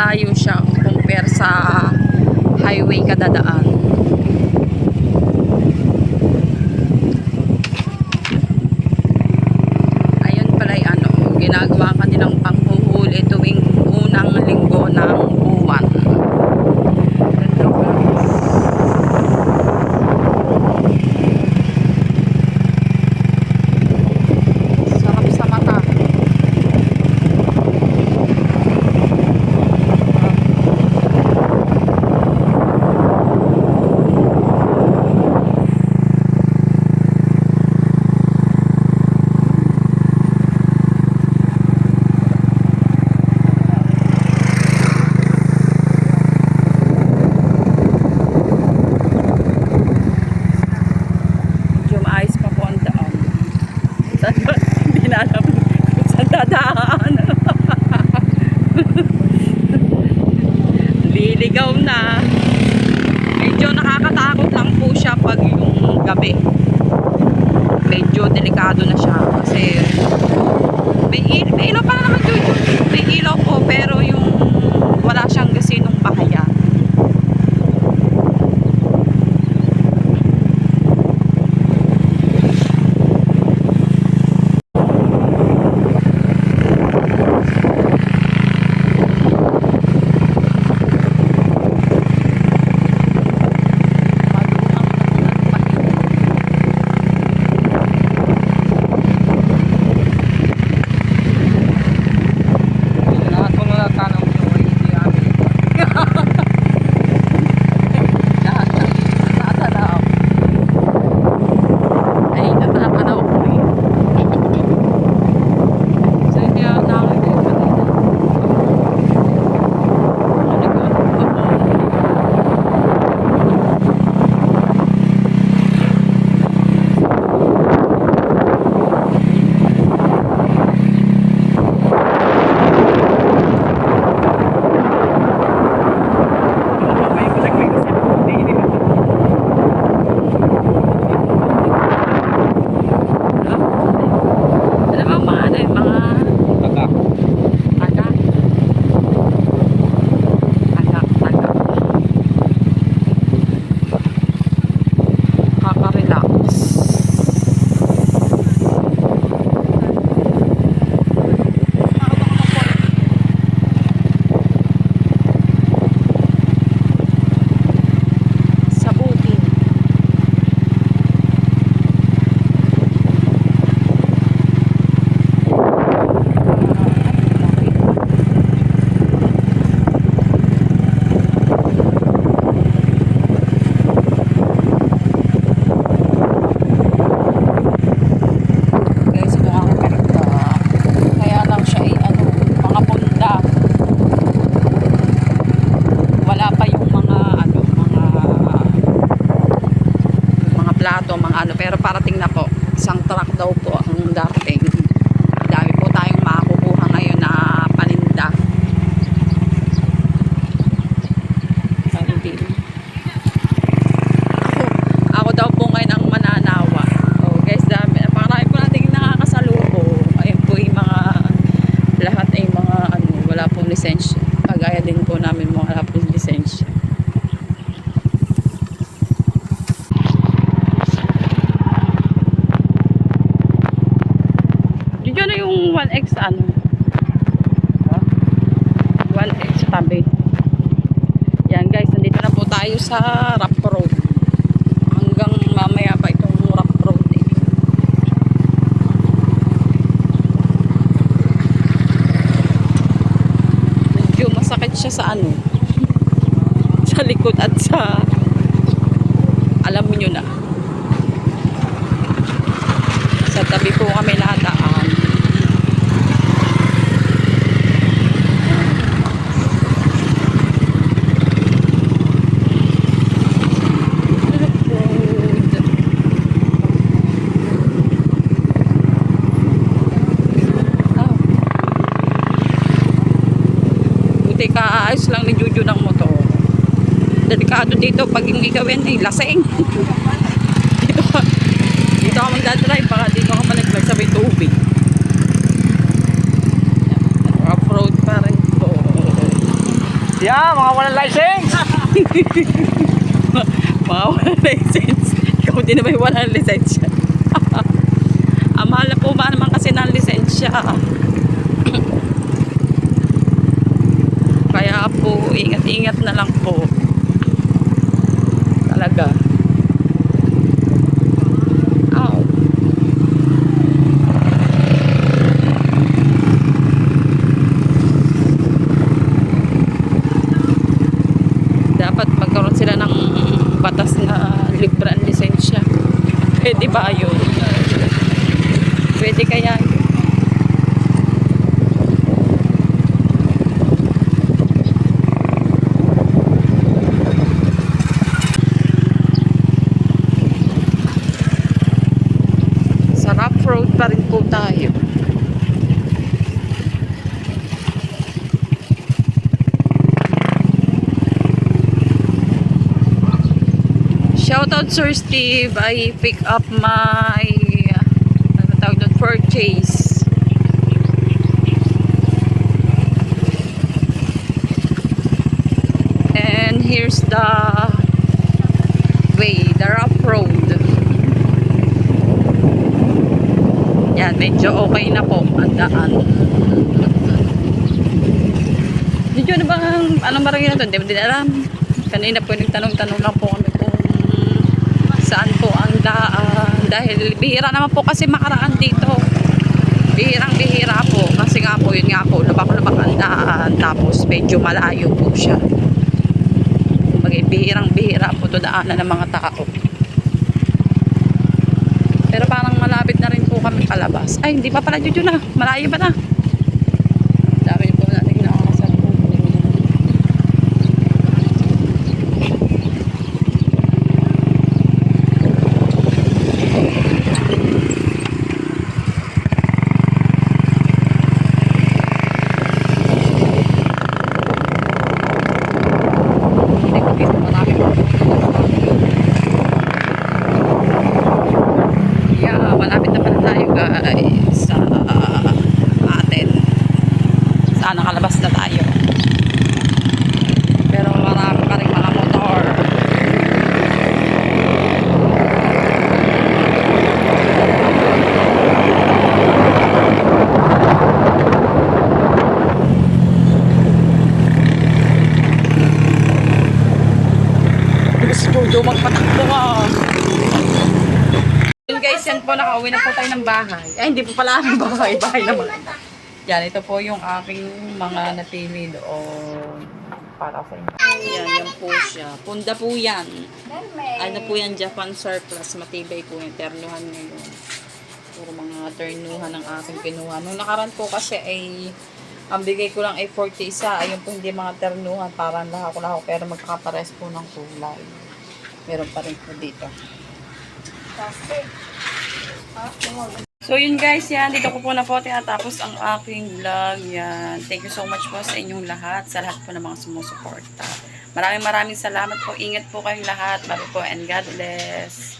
malayo siya compare sa highway kadadaan. Ayun pala ay ano, ginagawa kanilang panghuhuli tuwing unang linggo ng buwan. Sarap sa mata. Hindi na alam kung saan dadaan. Liligaw na. Medyo nakakatakot lang po siya pag yung gabi. Medyo delikado na siya kasi may ilaw pa naman dito. May ilaw po pero yung wala siyang gasinong bahaya. Plato, mga ano, pero parating na po. Isang truck daw po ang darating. Dami po tayong makukuha ngayon na paninda. Ako daw po ngayon ang mananawa. Oh, guys, dami. Marami po natin nakakasalubong. Ayun po yung mga lahat ay mga ano, wala pong lisensya. Kagaya din po namin mga wala pong lisensya. Diyan na yung 1X ano. 1X tabi. Yan guys, nandito na po tayo sa rough road. Hanggang mamaya pa itong rough road eh. Medyo masakit siya sa ano. Sa likod at sa alam niyo na. Sa tabi po kami nadaan. Kaayos lang ni Juju ng motor. Delikado dito pag hindi gawin ay lasing. Dito ka magdadrive baka dito ka malaglag sa may tubig. Off-road pa rin po. Yeah, mga walang license. Mga walang license. Ikaw din na may walang lisensya. Ang mahal na po ba naman kasi ng lisensya. Kaya po, ingat-ingat na lang po. Talaga. Ow. Dapat magkaroon sila ng batas na libre ang lisensya. Pwede ba yun? Pwede kaya yun? Sa rough road pa rin po tayo. Shoutout Sir Steve, I pick up my ano tawag doon, purchase. And here's the way, the rough road. Yan, medyo okay na po ang daan. Medyo na bang anong barangay na to? Hindi mo din alam. Kanina po nagtanong-tanong lang po kami kung saan po ang daan. Dahil bihira naman po kasi makaraan dito. Bihirang-bihira po. Kasi nga po, yun nga po, lubak-lubak ang daan. Tapos medyo malayo po siya. Kumbaga, bihirang-bihira po to daanan ng mga tao. Pero parang malapit na rin po kami palabas. Ay, hindi pa pala dyan na. Malayo pa na. Dami po natin nakakasal po. Yeah, malapit na pala tayo guys sa atin. Sana nakalabas na tayo. Pero marami pa rin mga motor. Gusto magpatakbo ka. Yun guys, yan po, nakauwi na po tayo ng bahay. Ay, hindi po pala ang bahay. Bahay naman. Yan, ito po yung aking mga napili doon. Para sa inyo. Yan, yan po siya. Punda po yan. Ano po yan, Japan surplus. Matibay po yung ternuhan ngayon. Puro mga ternuhan ang aking kinuha. Nung nakaraan po kasi ay ang bigay ko lang ay 40 isa. Ayun po hindi mga ternuhan. Parang lahako-lahako. Pero magkakapares po ng kulay. Meron pa rin po dito. So yun guys, yan. Dito ko po na po tinatapos ang aking vlog. Yan. Thank you so much po sa inyong lahat. Sa lahat po ng mga sumusuporta. Maraming salamat po. Ingat po kayong lahat. Bye po and God bless.